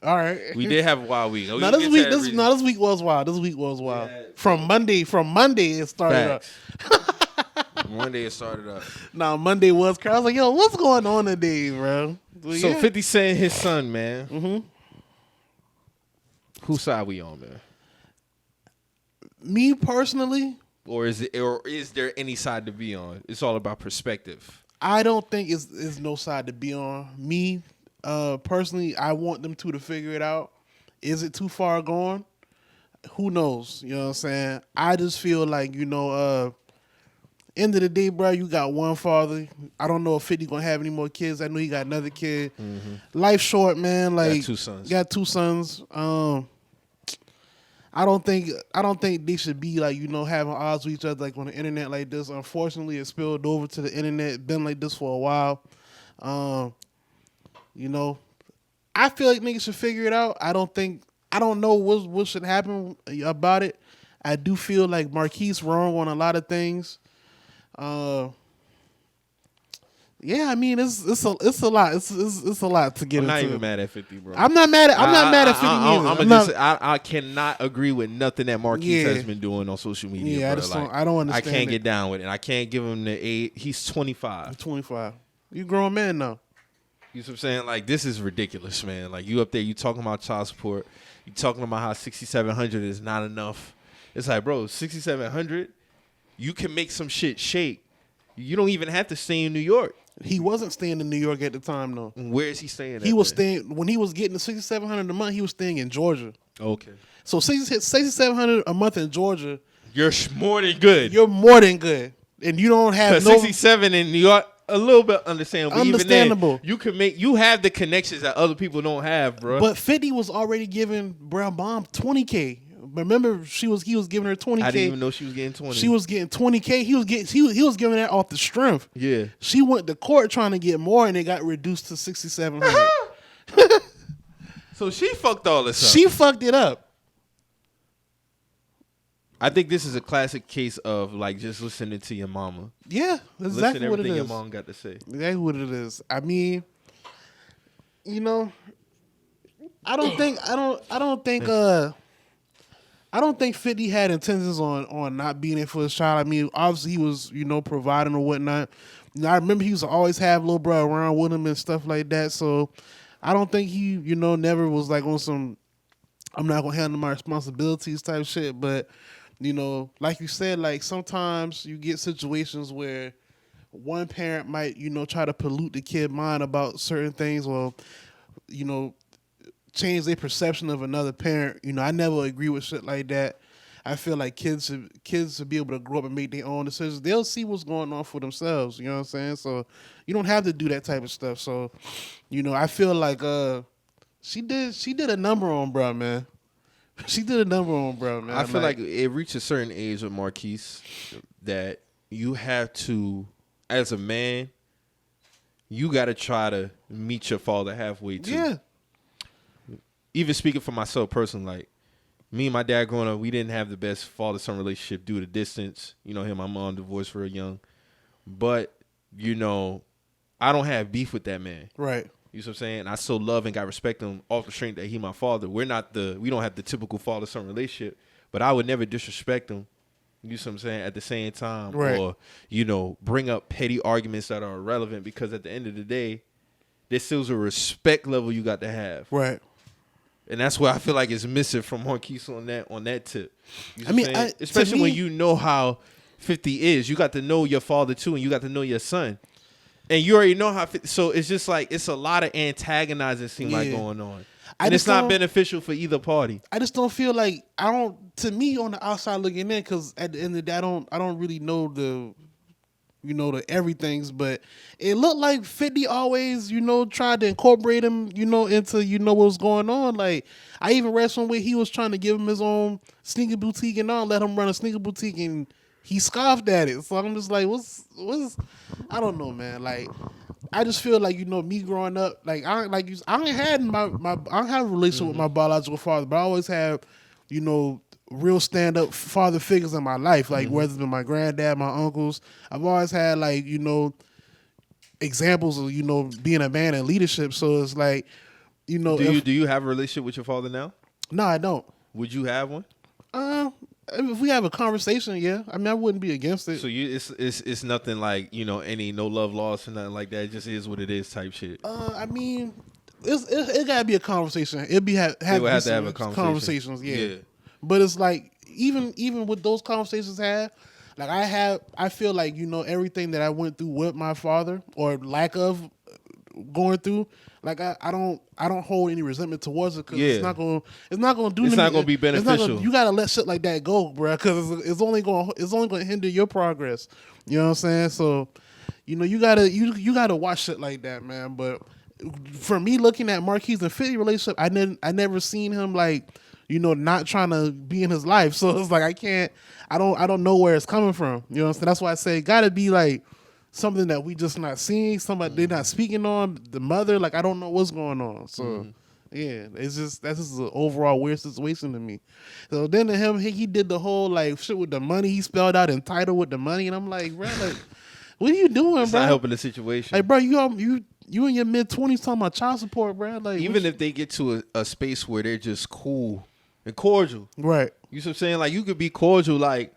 All right. We did have a wild week. Now this week, this week was wild. This week was wild. Yeah. From Monday, it started Facts. Monday it started up. up. Now Monday was crazy. I was like, yo, what's going on today, bro? But So yeah. 50 Cent, his son, man. Mm-hmm. Whose side we on, man? Me personally, Or is there any side to be on? It's all about perspective. I don't think it's no side to be on. Me, personally, I want them two to figure it out. Is it too far gone? Who knows? You know what I'm saying? I just feel like, end of the day, bro, you got one father. I don't know if 50 gonna have any more kids. I know he got another kid. Mm-hmm. Life short, man. Like Got two sons. Got two sons. I don't think they should be like, having odds with each other like on the internet like this. Unfortunately, it spilled over to the internet. Been like this for a while. I feel like niggas should figure it out. I don't know what should happen about it. I do feel like Marquise wrong on a lot of things. Yeah, I mean it's a lot. It's a lot to get I'm into. not even mad at 50, bro. I'm not mad at 50 either. I cannot agree with nothing that Marquise has been doing on social media. Yeah, bro. I don't understand. I can't get down with it. I can't give him the age. He's 25. 25. You grown man now. You know what I'm saying? Like, this is ridiculous, man. Like, you up there, you talking about child support. You talking about how 6,700 is not enough. It's like, bro, 6,700, you can make some shit shake. You don't even have to stay in New York. He wasn't staying in New York at the time, though. Where is he staying? He was staying when he was getting the 6,700 a month. He was staying in Georgia. Okay. So 6,700 a month in Georgia. You're more than good. You're more than good, and you don't have no 67 in New York. A little bit understandable. Understandable. Even then, you have the connections that other people don't have, bro. But 50 was already giving Brown Bomb 20K. Remember, he was giving her 20K. I didn't even know she was getting 20. She was getting 20K. He was giving that off the strength. Yeah. She went to court trying to get more, and it got reduced to 6,700. So she fucked all this up. She fucked it up. I think this is a classic case of like just listening to your mama. Yeah, that's exactly what it is. Everything your mom got to say. Exactly what it is. I mean, I don't think 50 had intentions on not being there for his child. I mean, obviously he was, providing or whatnot. I remember he used to always have little bro around with him and stuff like that. So I don't think he, never was like on some I'm not gonna handle my responsibilities type shit. But, like you said, like sometimes you get situations where one parent might, try to pollute the kid's mind about certain things or, change their perception of another parent. I never agree with shit like that. I feel like kids should be able to grow up and make their own decisions. They'll see what's going on for themselves. You know what I'm saying? So you don't have to do that type of stuff. So, I feel like she did a number on bruh, man. She did a number on bruh, man. I feel like it reached a certain age with Marquise that you have to, as a man, you got to try to meet your father halfway too. Yeah. Even speaking for myself personally, like me and my dad growing up, we didn't have the best father-son relationship due to distance. Him and my mom divorced very young. But, I don't have beef with that man. Right. You know what I'm saying? I still love and got respect him off the strength that he my father. We don't have the typical father-son relationship, but I would never disrespect him. You know what I'm saying? At the same time, right. Or, bring up petty arguments that are irrelevant because at the end of the day, there's still a respect level you got to have. Right. And that's where I feel like it's missing from Marquise on that tip. You know I mean, especially when you know how 50 is. You got to know your father too, and you got to know your son. And you already know how 50, so it's just like it's a lot of antagonizing seem like going on. And it's not beneficial for either party. I just don't feel like to me on the outside looking in, because at the end of the day, I don't really know the everythings, but it looked like 50 always, tried to incorporate him, into, what was going on. Like, I even read somewhere he was trying to give him his own sneaker boutique and all, let him run a sneaker boutique, and he scoffed at it. So I'm just like, what's, I don't know, man. Like, I just feel like, me growing up, like, I don't have a relationship with my biological father, but I always have, real stand-up father figures in my life, like whether it's been my granddad, my uncles. I've always had like, examples of, being a man in leadership. So it's like, you know, Do you have a relationship with your father now? no, I don't. Would you have one? If we have a conversation, yeah. I mean, I wouldn't be against it. So it's nothing like, you know, any no love lost or nothing like that. It just is what it is type shit. I mean, it gotta be a conversation. It'd be have They would have to some have a conversation. conversations, yeah. Yeah. But it's like even with those conversations like I feel like, you know, everything that I went through with my father or lack of going through, like I don't hold any resentment towards it because Yeah. it's not gonna do It's not anything. gonna be It's not beneficial. you gotta let shit like that go, bro, because it's only gonna hinder your progress. You know what I'm saying? So, you know, you gotta watch shit like that, man. But for me, looking at Marquise and 50 relationship, I never seen him like, you know, not trying to be in his life. So it's like I don't know where it's coming from. You know what I'm saying? That's why I say it gotta be like something that we just not seeing, somebody they're not speaking on, the mother, like I don't know what's going on. So yeah, that's just an overall weird situation to me. So then to him, he did the whole like shit with the money. He spelled out entitled with the money, and I'm like, bro, like, what are you doing, It's bro? not helping the situation. Like, bro, you in your mid-20s talking about child support, bro. Like, Even if they get to a space where they're just cool and cordial. right, You see what I'm saying? Like, you could be cordial. Like,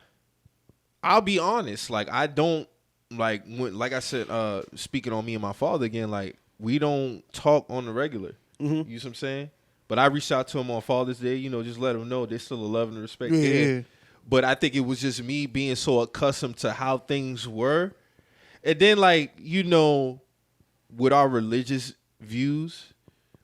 I'll be honest. Like, I don't, like I said, speaking on me and my father again, like, we don't talk on the regular. Mm-hmm. You see what I'm saying? But I reached out to him on Father's Day, you know, just let him know there's still a love and respect Yeah, there. yeah. But I think it was just me being so accustomed to how things were. And then, like, you know, with our religious views,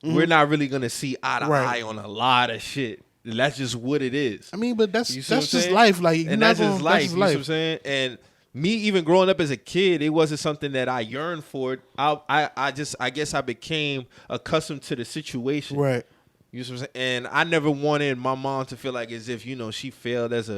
we're not really going to see eye to Right. eye on a lot of shit. That's just what it is. I mean, but that's You see what I'm just saying? life. Like, you're And not that's gonna, just life. That's just You see what I'm life. saying? And me even growing up as a kid, it wasn't something that I yearned for. I guess I became accustomed to the situation. Right. You see what I'm saying? And I never wanted my mom to feel like as if, you know, she failed as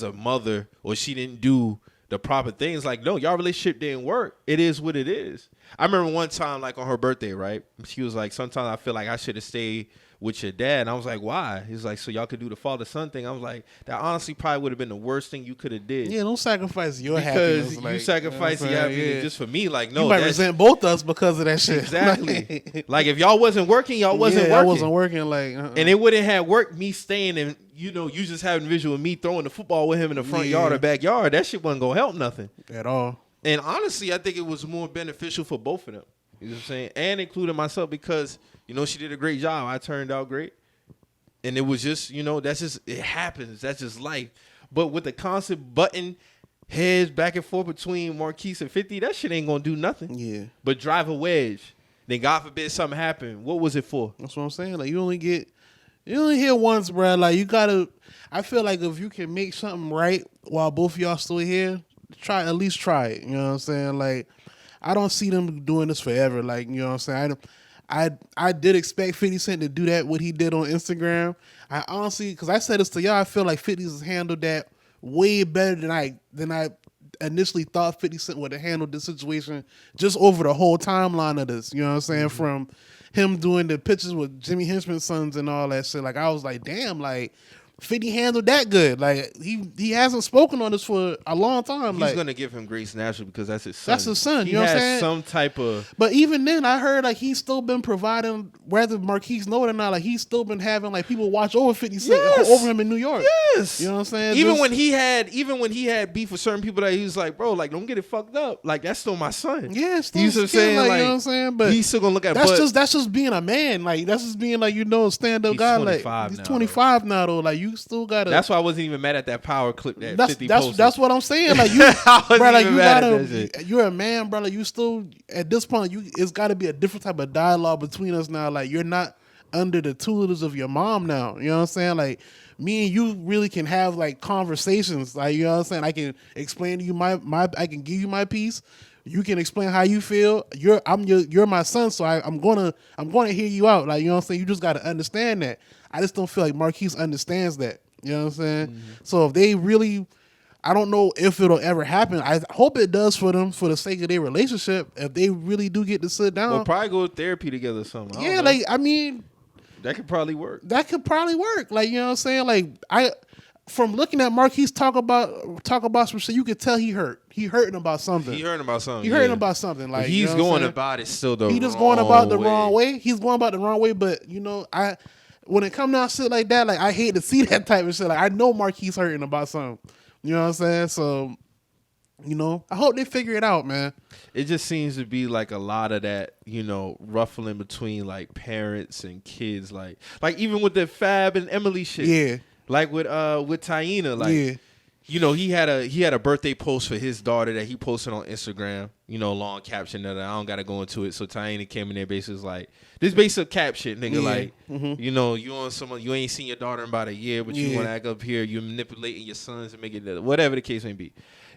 a mother or she didn't do the proper things. Like, no, y'all relationship didn't work. It is what it is. I remember one time, like on her birthday, right? She was like, sometimes I feel like I should have stayed with your dad. And I was like, why? He's like, so y'all could do the father-son thing. I was like, that honestly probably would have been the worst thing you could have did. Yeah, don't sacrifice your Because happiness. you Like, sacrifice you your know what I'm happiness saying? just for me. Like, You no, might that's resent both us because of that shit. exactly. Like, if y'all wasn't working, y'all wasn't yeah, working. I wasn't working. Like, And it wouldn't have worked me staying and, you know, you just having visual of me throwing the football with him in the front Yeah. yard or backyard. That shit wasn't going to help nothing. at all. And honestly, I think it was more beneficial for both of them. You know what I'm saying? And including myself because, you know, she did a great job. I turned out great. And it was just, you know, that's just, it happens. That's just life. But with the constant button heads back and forth between Marquise and 50, that shit ain't going to do nothing. Yeah, But drive a wedge. Then God forbid something happened. What was it for? that's what I'm saying. Like, you only hear once, bro. Like, you gotta. I feel like if you can make something right while both of y'all still here, at least try it. You know what I'm saying? Like, I don't see them doing this forever. Like, you know what I'm saying? I did expect 50 Cent to do that, what he did on Instagram. I honestly, because I said this to y'all, I feel like 50's handled that way better than I initially thought 50 Cent would have handled this situation just over the whole timeline of this. You know what I'm saying? From him doing the pictures with Jimmy Henchman's sons and all that shit. Like, I was like, damn, like, 50 handled that good. Like, he hasn't spoken on this for a long time. He's Like, going to give him grace naturally because that's his son. That's his son, He you know what I'm has saying? some type of... but even then, I heard like he's still been providing, whether Marquise know it or not, like he's still been having like people watch over 50 Cent Yes. over him in New York. Yes. You know what I'm saying? Even Just- when he had beef with certain people that he was like, bro, like, don't get it fucked up. Like, that's still my son. Yeah, still, You see what I'm still, saying? like, Like, you know what I'm saying? But he's still going to look at that's just being a man. Like, that's just being like, you know, a stand up He's guy. 25 Like, he's now, 25 now though. Like, you still gotta. That's why I wasn't even mad at that power clip that 50 posted. That's what I'm saying. Like, you, I wasn't bro, like even you mad at gotta. that shit. You're a man, brother. You still at this point. It's got to be a different type of dialogue between us now. Like, you're not under the tutelage of your mom now. You know what I'm saying? Like, me and you really can have like conversations. Like, you know what I'm saying? I can explain to you my I can give you my piece. You can explain how you feel. You're my son, so I'm gonna hear you out. Like, you know what I'm saying? You just gotta understand that. I just don't feel like Marquise understands that. You know what I'm saying? Mm-hmm. So if they really, I don't know if it'll ever happen. I hope it does for them for the sake of their relationship. If they really do get to sit down, We'll probably go to therapy together or something. I don't yeah, know. like, I mean, that could probably work. that could probably work. Like, you know what I'm saying? Like, from looking at Marquise talk about some shit, you could tell he hurt. He hurting about something. He hurting about something. He hurting about something. Like but he's you know going about it still the he just wrong going about the way. wrong way. He's going about the wrong way. But you know, when it come down to shit like that, like I hate to see that type of shit. Like I know Marquise hurting about something. You know what I'm saying? So, you know, I hope they figure it out, man. It just seems to be like a lot of that, you know, ruffling between like parents and kids, like even with the Fab and Emily shit. Yeah. Like with Taina, like Yeah. you know, he had a birthday post for his daughter that he posted on Instagram, you know, long caption that I don't gotta go into it. So Taina came in there basically was like, this basic caption, nigga, Yeah. like, Mm-hmm. you know, you ain't seen your daughter in about a year, but you Yeah. wanna act up here, you're manipulating your sons and making it whatever the case may be.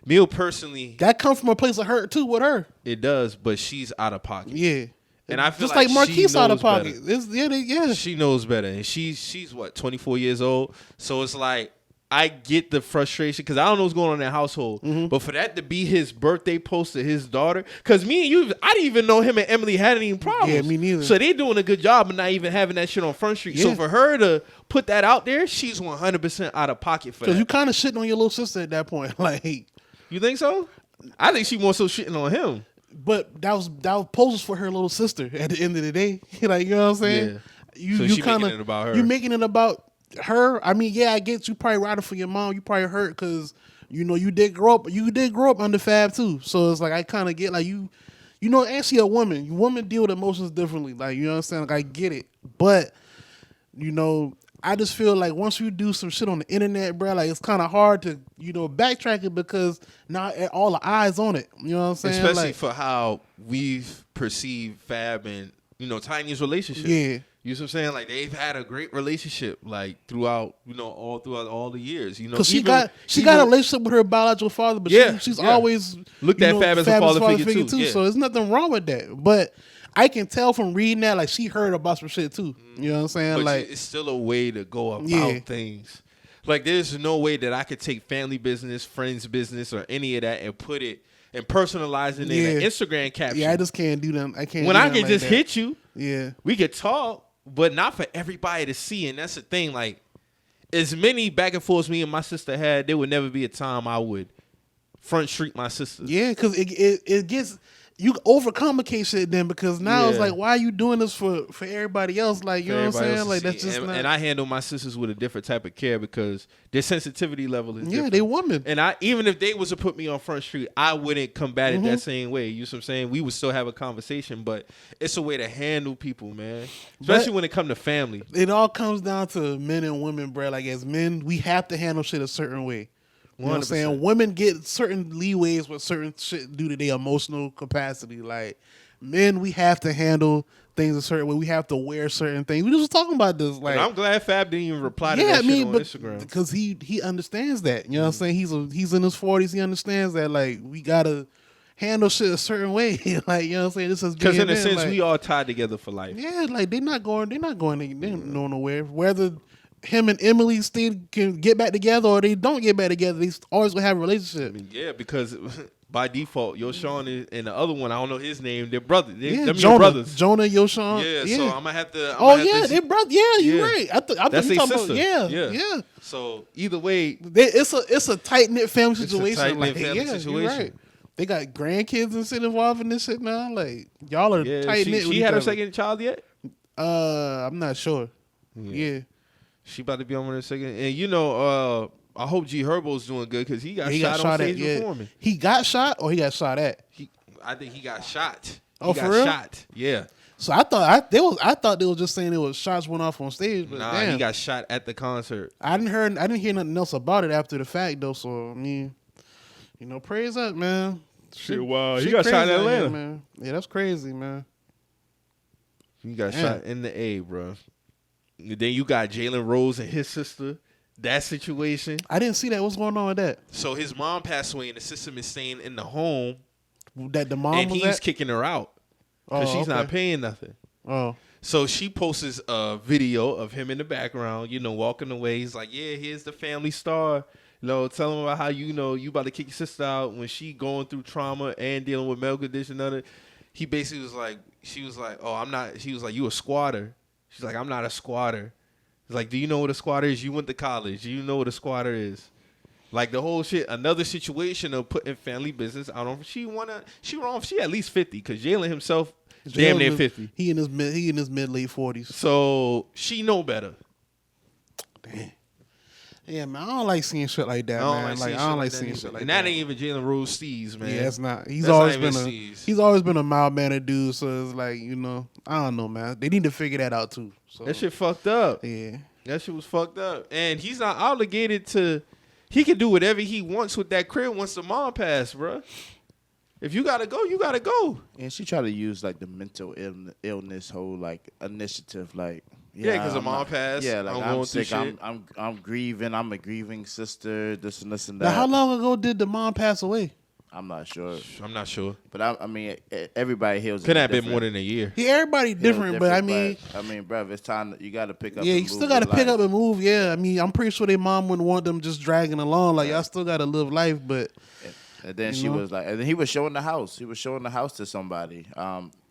Meal personally, That comes from a place of hurt too with her. it does, but she's out of pocket. Yeah. And I feel just like like Marquise she out of knows pocket. better. Yeah. She knows better, and she's what 24 years old. So it's like I get the frustration because I don't know what's going on in that household. Mm-hmm. But for that to be his birthday post to his daughter, because me and you, I didn't even know him and Emily had any problems. Yeah, me neither. So they doing a good job of not even having that shit on Front Street. So Yeah. for her to put that out there, she's 100% out of pocket for Because that. you kind of shitting on your little sister at that point. Like, You think so? I think she more so shitting on him. but that was poses for her little sister at the end of the day. Like, you know what I'm saying? Yeah. So You she kind making it about her. You making it about her. I mean, yeah, I get you probably riding for your mom. You probably hurt because you know you did grow up under Fab too. So it's like I kind of get like you know, actually a woman. Women deal with emotions differently. Like, you know what I'm saying? Like I get it, but you know, I just feel like once you do some shit on the internet, bro, like it's kind of hard to, you know, backtrack it because now all the eyes on it. You know what I'm saying? Especially like, for how we've perceived Fab and, you know, Tiny's relationship. Yeah. You know what I'm saying? Like they've had a great relationship, like throughout, you know, all the years. You know, because she even- got a relationship with her biological father, but Yeah, she's yeah. always Looked at Fab as a father figure too, yeah. So there's nothing wrong with that. But I can tell from reading that, like she heard about some shit too. You know what I'm saying? but Like it's still a way to go about Yeah. things. Like there's no way that I could take family business, friends business, or any of that and put it and personalize it in an Yeah. Instagram caption. yeah, I just can't do that. I can't. when do I that can like just that. hit you, Yeah. we could talk, but not for everybody to see. And that's the thing. Like, as many back and forths me and my sister had, there would never be a time I would front street my sister. Yeah, because it gets you overcomplicate shit then because now it's Yeah. like, why are you doing this for everybody else? Like, you know what I'm Everybody else saying? to Like see. that's just not. and I handle my sisters with a different type of care because their sensitivity level is yeah, different. they women. And I even if they was to put me on Front Street, I wouldn't combat it Mm-hmm. that same way. You know what I'm saying? We would still have a conversation, but it's a way to handle people, man. Especially when it come to family. It all comes down to men and women, bro. Like as men, we have to handle shit a certain way. You know what I'm 100%. saying? Women get certain leeways with certain shit due to their emotional capacity. Like men, we have to handle things a certain way. We have to wear certain things. We just was talking about this. Like And I'm glad Fab didn't even reply to yeah, that I mean, shit on but Instagram. because he understands that. You know what I'm saying? He's in his 40s. He understands that. Like we gotta handle shit a certain way. Like you know what I'm saying? This is Because in a men, sense, like, we all tied together for life. yeah, like they're not going nowhere. Whether him and Emily still can get back together or they don't get back together, they always gonna have a relationship. Yeah, because by default, Yo Sean and the other one, I don't know his name. They're brothers. Yeah, Them your Jonah, brothers. Jonah, Yoshan. Yeah, so I'm gonna have to. Oh yeah, they brother. Yeah, you're Yeah. right. I thought That's you their talking sister. about yeah. So either way, It's a tight knit family a situation. tight-knit like, family yeah, situation. You're right. They got grandkids and shit involved in this shit now. Like y'all are yeah, tight knit. she had her second child yet. I'm not sure. Yeah. She about to be on her second, and you know, I hope G Herbo's doing good because he got shot on stage performing. He got shot or he got shot at. I think he got shot. Oh, he for got real? shot. Yeah. So I thought they was just saying it was shots went off on stage, but Nah, damn, he got shot at the concert. I didn't hear nothing else about it after the fact though. So I mean, you know, praise up, man. Shit, wow. He shit got shot crazy in out here, Atlanta. man. Yeah, that's crazy, man. He got Damn. shot in the A, bro. Then you got Jalen Rose and his sister. That situation. I didn't see that. What's going on with that? So his mom passed away, and the sister is staying in the home, That the mom and was he's at? kicking her out because she's not paying nothing. Oh, So she posts a video of him in the background, you know, walking away. He's like, "Yeah, here's the family star." You know, tell him about how you about to kick your sister out when she going through trauma and dealing with medical condition. And other. He basically was like, she was like, "Oh, I'm not." She was like, "You a squatter?" She's like, "I'm not a squatter." It's like, do you know what a squatter is? You went to college. You know what a squatter is. Like the whole shit, another situation of putting family business out on. She wrong. She at least 50 because Jalen himself damn near 50. He in his mid late 40s. So she know better. Damn. Yeah, man, I don't like seeing shit like that, man. Like I don't like seeing shit like that. And that ain't even Jalen Rose Steez, man. Yeah, it's not. That's He's always been a mild mannered dude. So it's like, you know, I don't know, man. They need to figure that out too. So That shit fucked up. yeah. That shit was fucked up. And he's not obligated to. He can do whatever he wants with that crib once the mom passed, bro. If you gotta go, you gotta go. And she tried to use like the mental illness whole like initiative, like Yeah, 'cause her mom passed. Yeah, like I'm I'm going through sick. shit. I'm grieving. I'm a grieving sister. This and this and that. Now, how long ago did the mom pass away? I'm not sure, I'm not sure. but I mean, everybody heals. Could have been more than a year. Yeah, everybody different, but I mean, bruv, it's time. You got to pick up. yeah, and you still move got to your pick life. up and move. Yeah, I mean, I'm pretty sure their mom wouldn't want them just dragging along. Like, y'all still got to live life, but And then You she know? was like, and then he was showing the house. He was showing the house to somebody.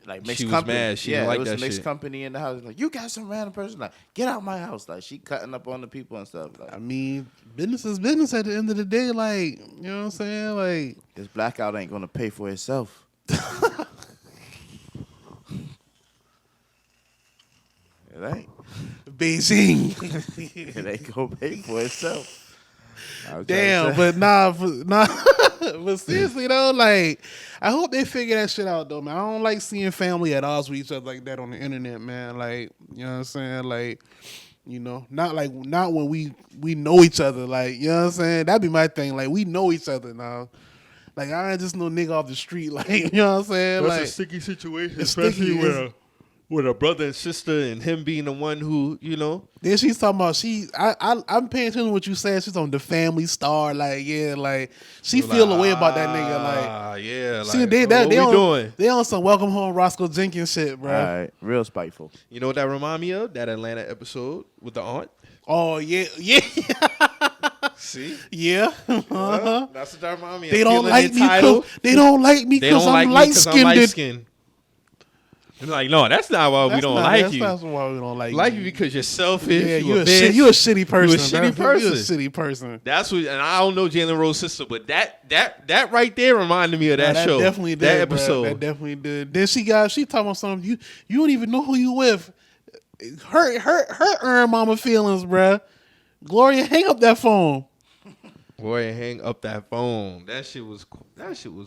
Like mixed She was company. mad. She yeah, didn't like it was that mixed shit. company in the house. Like, you got some random person. Like, get out my house. Like, she cutting up on the people and stuff. Like, I mean, business is business at the end of the day. Like, you know what I'm saying? Like, this blackout ain't gonna pay for itself. It ain't. Beijing. It ain't gonna pay for itself. I was trying to Damn, say- but but seriously though, like, I hope they figure that shit out though, man. I don't like seeing family at odds with each other like that on the internet, man. Like, you know what I'm saying? Like, you know, not when we know each other. Like, you know what I'm saying? That'd be my thing. Like, we know each other now. Like, I ain't just no nigga off the street. Like, you know what I'm saying? That's Like, a sticky situation, it's especially sticky, with it's- with a brother and sister, and him being the one who, you know. then she's talking about I'm paying attention to what you said. She's on the Family Star, like, yeah, like she feel a way about that nigga, like. Yeah, like, See, what we doing? They on some Welcome Home Roscoe Jenkins shit, bro. All right, real spiteful. You know what that remind me of? That Atlanta episode with the aunt. Oh yeah, yeah, See, yeah. Uh-huh. that's what that remind me of. They don't Feeling like me. entitled. They don't like me They don't because like I'm me light 'cause I'm light skinned. skinned. And like, no, that's not why we don't like you. That's why we don't like Like you. you because you're selfish. Yeah, you a bitch. you a shitty person. You a shitty bro. You a person. shitty person. That's what, and I don't know Jalen Rose's sister, but that right there reminded me of that Nah, show. definitely did, that bro. episode. That definitely did. Then she talking about something. You don't even know who you with. Her mama feelings, bruh. Gloria, hang up that phone. Boy, hang up that phone. That shit was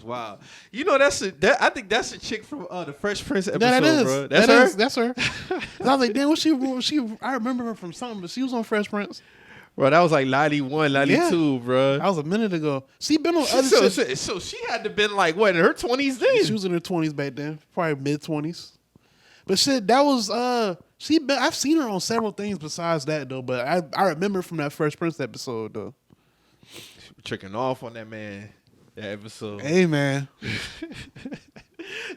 wild. You know, I think that's a chick from the Fresh Prince episode, That is. bro. That's her. That's her. I was like, damn, what she? I remember her from something, but she was on Fresh Prince. Bro, that was like 91, 92, bro. That was a minute ago. She been on other shit. So she had to been like what in her 20s then? She was in her 20s back then, probably mid 20s. But shit, that was I've seen her on several things besides that though. But I remember from that Fresh Prince episode though. Tricking off on that man. That episode. Hey man,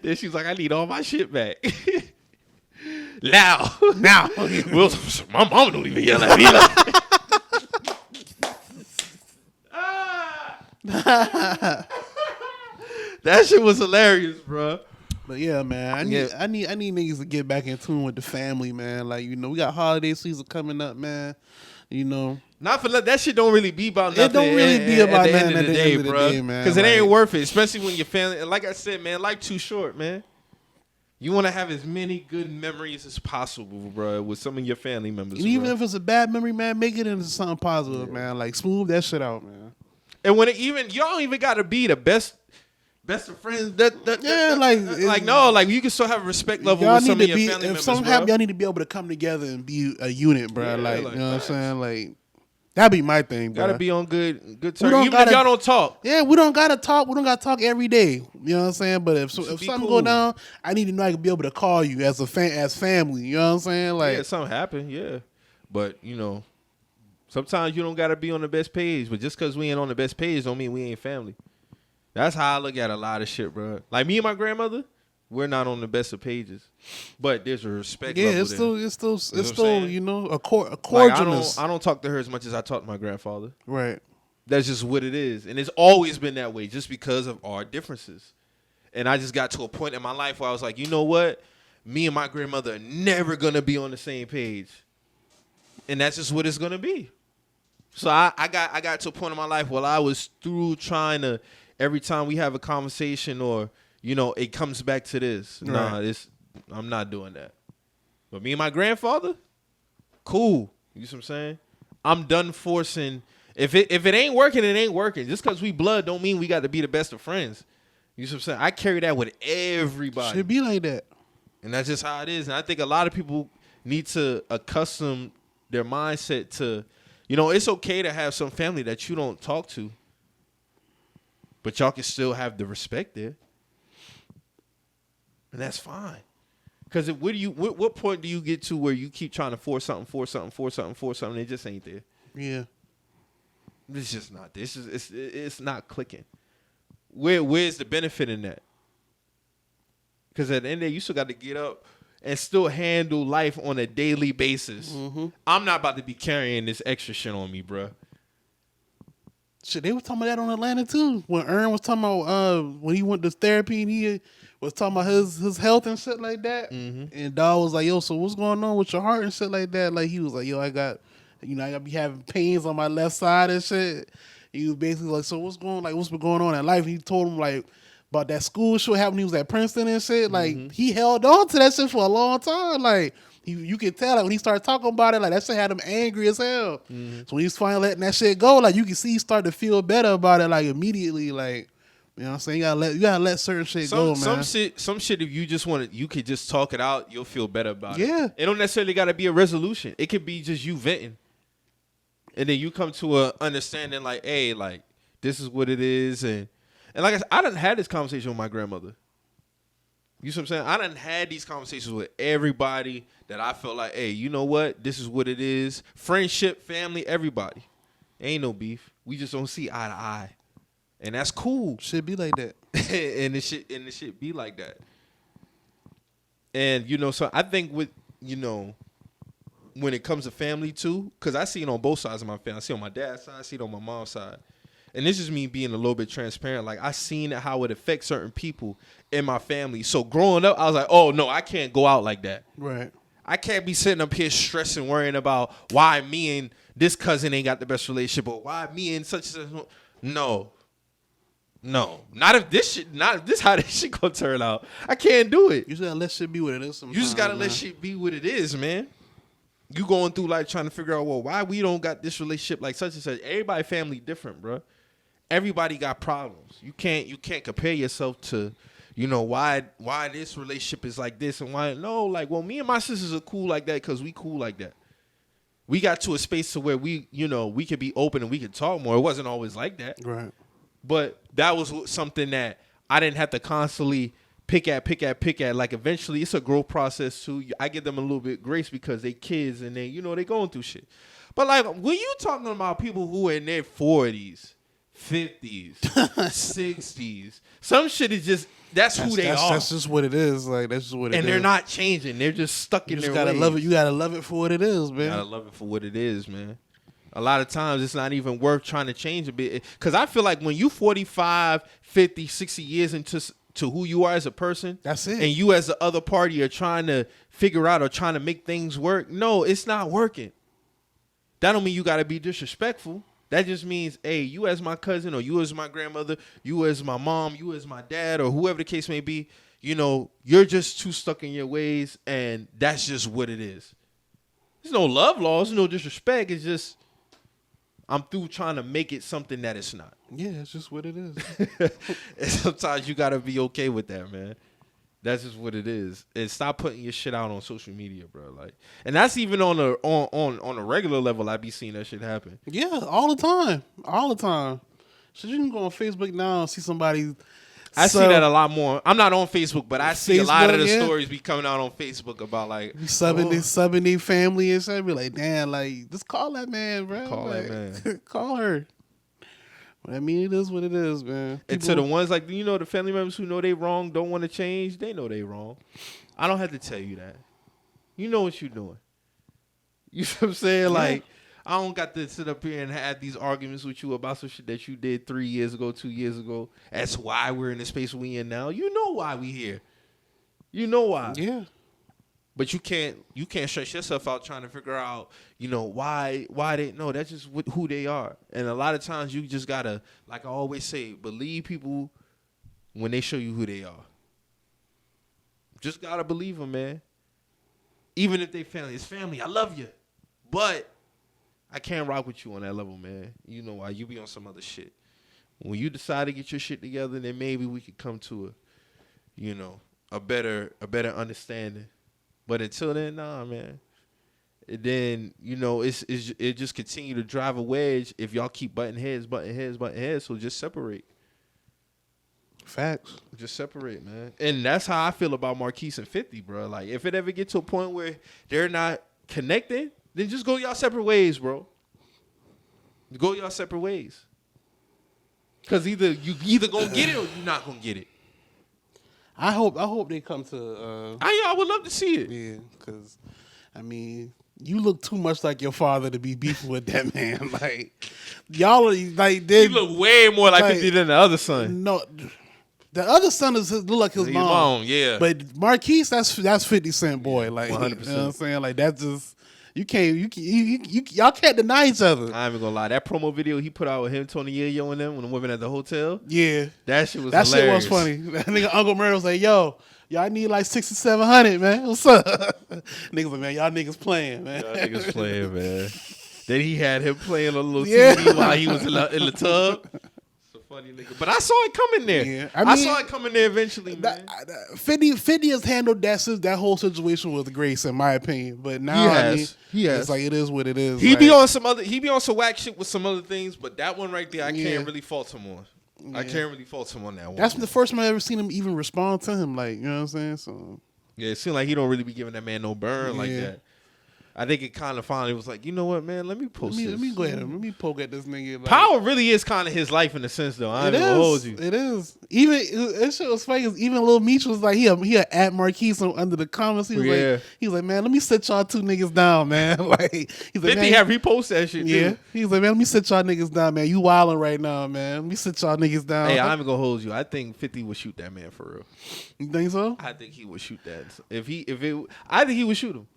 Then she was like, I need all my shit back. Now. Will, my mama don't even yell at me. Like, that shit was hilarious, bro. but yeah, man, I need niggas to get back in tune with the family, man. Like, you know, we got holiday season coming up, man. You know, Not for that shit don't really be about nothing. It don't really be about at the end nothing of the day, bro. man. Because it ain't Like- worth it, especially when your family. Like I said, man, life too short, man. You want to have as many good memories as possible, bro, with some of your family members. and even bro. if it's a bad memory, man, make it into something positive, man. Like, smooth that shit out, man. And when y'all don't even got to be the best of friends. Like you can still have a respect level Y'all with some need of to your be. family If members, something bro. happen, y'all need to be able to come together and be a unit, bro. Yeah, like, like, you know facts. what I'm saying? Like, that'd be my thing, bro. Gotta be on good terms. don't Even if gotta- y'all don't talk. Yeah, we don't gotta talk. We don't gotta talk every day. You know what I'm saying? But if be something cool. go down, I need to know I can be able to call you as as family. You know what I'm saying? Like, Yeah, something happened, yeah. But, you know, sometimes you don't got to be on the best page. But just because we ain't on the best page don't mean we ain't family. That's how I look at a lot of shit, bro. Like me and my grandmother, we're not on the best of pages. But there's a respect yeah, level it's there. still what I'm still saying? you know a Like, cordialness. I don't talk to her as much as I talk to my grandfather. Right. That's just what it is. And it's always been that way just because of our differences. And I just got to a point in my life where I was like, you know what? Me and my grandmother are never going to be on the same page. And that's just what it's gonna be. So I got to a point in my life where I was through trying to, every time we have a conversation or, you know, it comes back to this. Right. I'm not doing that. But me and my grandfather, cool. You see what I'm saying? I'm done forcing. If it ain't working, it ain't working. Just because we blood don't mean we got to be the best of friends. You see what I'm saying? I carry that with everybody. Should be like that. And that's just how it is. And I think a lot of people need to accustom their mindset to, you know, it's okay to have some family that you don't talk to, but y'all can still have the respect there. And that's fine. Because what point do you get to where you keep trying to force something, and it just ain't there? Yeah. It's just not. It's not clicking. Where's the benefit in that? Because at the end of the day, you still got to get up and still handle life on a daily basis. Mm-hmm. I'm not about to be carrying this extra shit on me, bruh. Shit, they was talking about that on Atlanta too. When Ern was talking about when he went to therapy and he was talking about his health and shit like that. Mm-hmm. And Dawg was like, "Yo, so what's going on with your heart and shit like that?" Like he was like, "Yo, I got to be having pains on my left side and shit." He was basically like, "So what's been going on in life?" And he told him like about that school shit happened. He was at Princeton and shit. Like he held on to that shit for a long time. Like you could tell like when he started talking about it, like that shit had him angry as hell. Mm-hmm. So when he's finally letting that shit go, like you can see he started to feel better about it, like immediately. Like, you know what I'm saying? You gotta let certain shit go, man. Some shit if you just want to, you could just talk it out, you'll feel better about it. Yeah. It don't necessarily gotta be a resolution. It could be just you venting. And then you come to a understanding like, hey, like, this is what it is. And like I said, I done had this conversation with my grandmother. You see what I'm saying? I done had these conversations with everybody that I felt like, hey, you know what? This is what it is. Friendship, family, everybody. Ain't no beef. We just don't see eye to eye. And that's cool. Should be like that. and the shit be like that. And, you know, so I think with, you know, when it comes to family too, because I see it on both sides of my family. I see it on my dad's side, I see it on my mom's side. And this is me being a little bit transparent. Like, I seen how it affects certain people in my family. So growing up, I was like, oh, no, I can't go out like that. Right. I can't be sitting up here stressing, worrying about why me and this cousin ain't got the best relationship or why me and such and such. No. Not if this how this shit gonna turn out. I can't do it. You just gotta let shit be what it is sometimes. You just gotta man. let shit be what it is, man. You going through life trying to figure out, well, why we don't got this relationship like such and such. Everybody family different, bro. Everybody got problems. You can't compare yourself to, you know, why this relationship is like this and why no. Like, well, me and my sisters are cool like that because we cool like that. We got to a space to where we, you know, we could be open and we could talk more. It wasn't always like that. Right. But that was something that I didn't have to constantly pick at. Like, eventually, it's a growth process, too. I give them a little bit of grace because they kids and they, you know, they going through shit. But, like, when you talking about people who are in their 40s, 50s, 60s, some shit is just, that's who they are. That's just what it is. Like, that's just what it is. And they're not changing. They're just stuck in their gotta ways. love it. You gotta love it for what it is, man. You gotta love it for what it is, man. A lot of times it's not even worth trying to change a bit. Because I feel like when you 45, 50, 60 years into who you are as a person. That's it. And you as the other party are trying to figure out or trying to make things work. No, it's not working. That don't mean you got to be disrespectful. That just means, hey, you as my cousin or you as my grandmother, you as my mom, you as my dad or whoever the case may be, you know, you're just too stuck in your ways and that's just what it is. There's no love laws, no disrespect. It's just I'm through trying to make it something that it's not. Yeah, it's just what it is. And sometimes you gotta be okay with that, man. That's just what it is. And stop putting your shit out on social media, bro. Like, and that's even on a regular level. I be seeing that shit happen. Yeah, all the time. So you can go on Facebook now and see somebody. I see that a lot more. I'm not on Facebook, but I see a lot of the Facebook, yeah. stories be coming out on Facebook about like subbing their family and stuff. Be like, damn, like just call that man, bro. Call like, that man. Call her. But I mean, it is what it is, man. And to the ones like, you know, the family members who know they wrong, don't want to change, they know they wrong. I don't have to tell you that. You know what you're doing. You know what I'm saying? Yeah. Like, I don't got to sit up here and have these arguments with you about some shit that you did 3 years ago, 2 years ago. That's why we're in the space we in now. You know why we here. You know why. Yeah. But you can't stress yourself out trying to figure out, why they no, that's just who they are. And a lot of times you just gotta, like I always say, believe people when they show you who they are. Just gotta believe them, man. Even if they family, it's family. I love you, but I can't rock with you on that level, man. You know why? You be on some other shit. When you decide to get your shit together, then maybe we could come to a better understanding. But until then, nah, man. And then, it just continue to drive a wedge if y'all keep butting heads. So just separate. Facts. Just separate, man. And that's how I feel about Marquise and 50, bro. Like, if it ever get to a point where they're not connecting, then just go y'all separate ways, bro. Go y'all separate ways. Because you either gonna get it or you not gonna get it. I hope they come to. I would love to see it. Yeah, because I mean, you look too much like your father to be beefing with that man. Like y'all, like they look way more like like, 50 than the other son. No, the other son look like his mom. Yeah. But Marquise, that's 50 Cent boy. Like 100%. You know what I'm saying? Like that's just y'all can't deny each other. I ain't even gonna lie. That promo video he put out with him, Tony Yayo, and them when the women at the hotel. Yeah, that shit was hilarious. Shit was funny. That nigga Uncle Murray was like, "Yo, y'all need like 6,700, man. What's up?" Niggas like, man, y'all niggas playing, man. Y'all niggas playing, man. Then he had him playing a little TV while he was in the tub. Funny nigga. But I saw it coming there. Yeah. I saw it coming there eventually, man. 50 has handled that whole situation with grace, in my opinion. But now he has. It's like it is what it is. He be on some whack shit with some other things, but that one right there, I can't really fault him on. I can't really fault him on that one. That's the first time I ever seen him even respond to him. Like, you know what I'm saying? So yeah, it seemed like he don't really be giving that man no burn like that. I think it kind of finally was like, you know what, man? Let me post this. Let me go ahead and let me poke at this nigga. Like, Power really is kind of his life in a sense, though. I ain't gonna hold you. It is. Even it shit was funny. Even Lil Meech was like, he at Marquise under the comments. He was like, man, let me sit y'all two niggas down, man. Like, he's like, 50 have reposted that shit. Yeah, too. He's like, man, let me sit y'all niggas down, man. You wilding right now, man. Let me sit y'all niggas down. Hey, I'm even gonna hold you. I think 50 would shoot that man for real. You think so? I think he would shoot that. I think he would shoot him.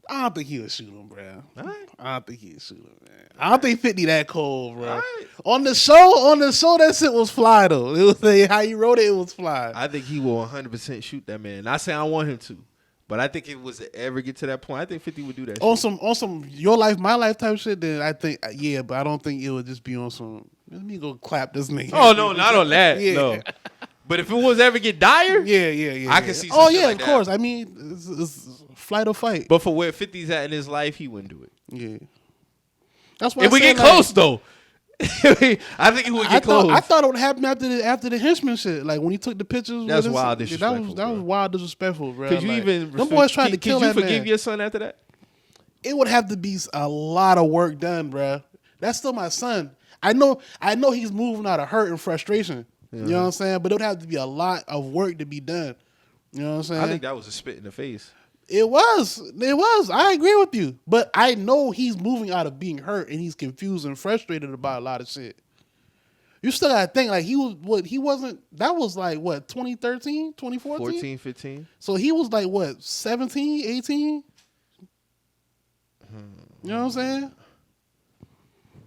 I don't think he would shoot him, bro. Right. I don't think he would shoot him, man. I don't think 50 that cold, bro. Right. On the show, that shit was fly though. It was how you wrote it was fly. I think he will 100% shoot that man. Not saying I want him to, but I think if it was to ever get to that point, I think 50 would do that. On some your life, my life type shit. Then I think but I don't think it would just be on some. Let me go clap this nigga. Oh no, not on that. Yeah. No. But if it was ever get dire, yeah. I can see. Oh shit yeah, like of course. That. I mean, it's flight or fight. But for where 50's at in his life, he wouldn't do it. Yeah, that's why. If we get close though, I think it would get close. I thought it would happen after the henchman shit. Like when he took the pictures. That's wild disrespectful. That was wild disrespectful, bro. Could you even? Them boys tried to kill that man. Could you forgive your son after that? It would have to be a lot of work done, bro. That's still my son. I know he's moving out of hurt and frustration. You know what I'm saying? But it would have to be a lot of work to be done. You know what I'm saying? I think that was a spit in the face. It was. I agree with you. But I know he's moving out of being hurt and he's confused and frustrated about a lot of shit. You still gotta think, like, that was like, what, 2013, 2014? 14, 15. So he was like, what, 17, 18? You know what I'm saying?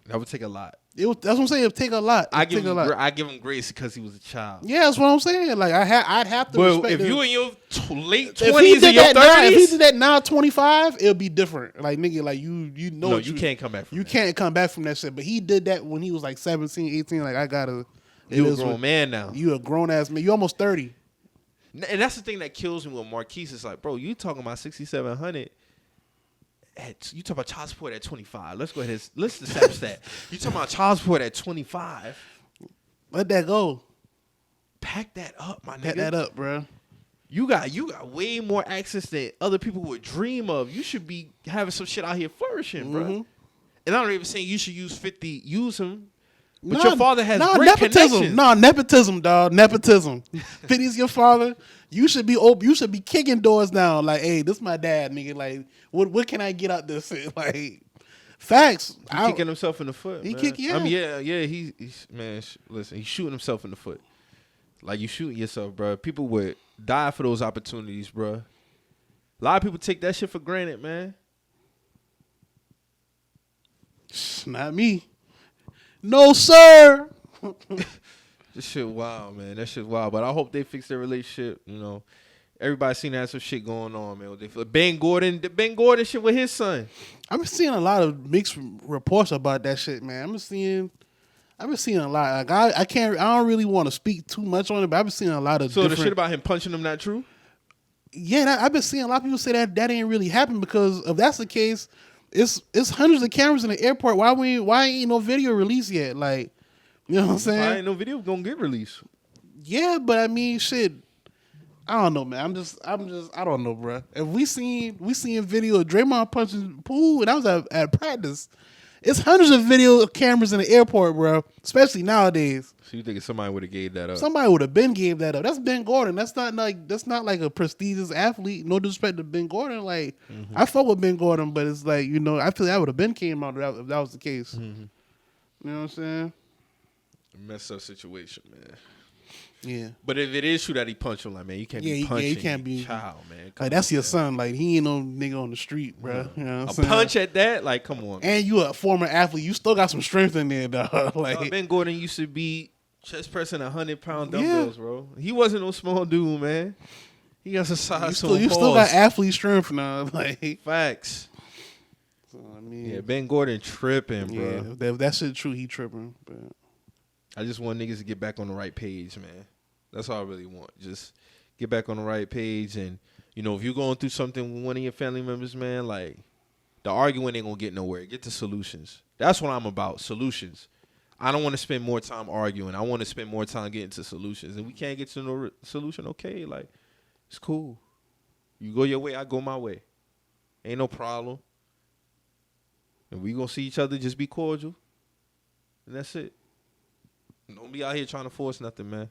That would take a lot. That's what I'm saying. It would take a lot. I give him grace because he was a child. Yeah, that's what I'm saying. Like I'd have to. But respect if you him. in your late If 20s he and did your that now, if 30s, he did that now, 25, it'll be different. Like nigga, like you know, no, you can't come back. You can't come back from that shit. But he did that when he was like 17, 18. Like I gotta. You a grown man now. You a grown ass man. You almost 30. And that's the thing that kills me with Marquise. It's like, bro, you talking about 6,700. You talk about child support at 25. Let's go ahead. Let's establish that. You talking about child support at 25. Let that go. Pack that up, my nigga. Pack that up, bro. You got way more access than other people would dream of. You should be having some shit out here flourishing, bro. And I'm not even saying you should use 50. Use him. But your father has great connections. Nepotism, dog. Nepotism. 50's your father. You should be open. You should be kicking doors down. Like, hey, this is my dad, nigga. Like, what can I get out this shit? Like, facts. He's kicking himself in the foot. He man. kick, yeah. I mean, yeah. He's man. Listen, he's shooting himself in the foot. Like you shooting yourself, bro. People would die for those opportunities, bro. A lot of people take that shit for granted, man. Not me. No, sir. This shit wild, man. That shit wild. But I hope they fix their relationship. You know, everybody seen that some shit going on, man. Ben Gordon shit with his son. I've been seeing a lot of mixed reports about that shit, man. I've been seeing a lot. Like I don't really want to speak too much on it, but I've been seeing a lot of. So the shit about him punching him not true? Yeah, I've been seeing a lot of people say that ain't really happened, because if that's the case, it's hundreds of cameras in the airport. Why ain't no video released yet? Like, you know what I'm saying? I ain't no video gonna get released. Yeah, but I mean, shit. I don't know, man. I'm just. I don't know, bro. If we seen video of Draymond punching Poole, and I was at practice. It's hundreds of video cameras in the airport, bro. Especially nowadays. So you think somebody would have gave that up? Somebody would have been gave that up. That's Ben Gordon. That's not like a prestigious athlete. No disrespect to Ben Gordon. Like I fuck with Ben Gordon, but it's like, you know, I feel that would have been came out if that was the case. You know what I'm saying? Messed up situation, man. Yeah. But if it is true that he punched him, like, man, you can't be punching you can't be child, man. Like that's your son. Like he ain't no nigga on the street, bro. You know what I'm A saying? punch at that, like, come on. And you a former athlete. You still got some strength in there, dog. Like Ben Gordon used to be chest pressing 100-pound dumbbells, bro. He wasn't no small dude, man. He got some size. you still got athlete strength now. Like facts. So, I mean, Yeah, Ben Gordon tripping, bro. Yeah, if that shit true, he tripping. But I just want niggas to get back on the right page, man. That's all I really want. Just get back on the right page. And, you know, if you're going through something with one of your family members, man, like, the arguing ain't going to get nowhere. Get to solutions. That's what I'm about, solutions. I don't want to spend more time arguing. I want to spend more time getting to solutions. And we can't get to no solution, okay? Like, it's cool. You go your way, I go my way. Ain't no problem. And we going to see each other, just be cordial. And that's it. Don't be out here trying to force nothing, man.